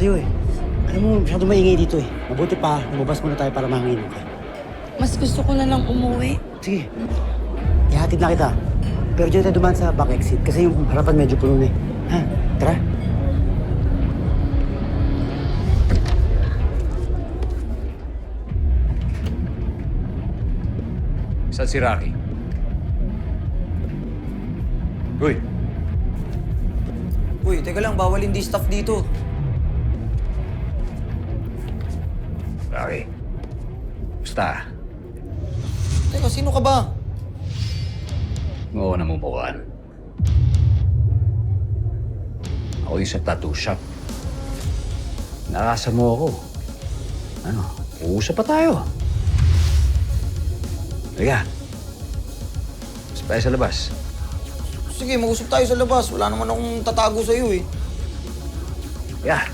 sa'yo eh. Alam mo, masyado maingay dito eh. Mabuti pa, lumabas muna tayo para mangainom ka. Mas gusto ko na lang umuwi. Sige, ihatid na kita. Pero dyan tayo dumaan sa back exit kasi yung harapan medyo puno na eh. Ha? Tara. Saan si Rocky? Uy! Uy, teka lang, bawal hindi staff dito. Rocky. Basta. Teka, sino ka ba? Oo, namumukaan. Ako yung sa tattoo shop. Nakasa mo ako. Ano, uusap pa tayo. Halika. Mas tayo sa labas. Sige, mag-usap tayo sa labas. Wala naman akong tatago sa'yo eh. Yeah.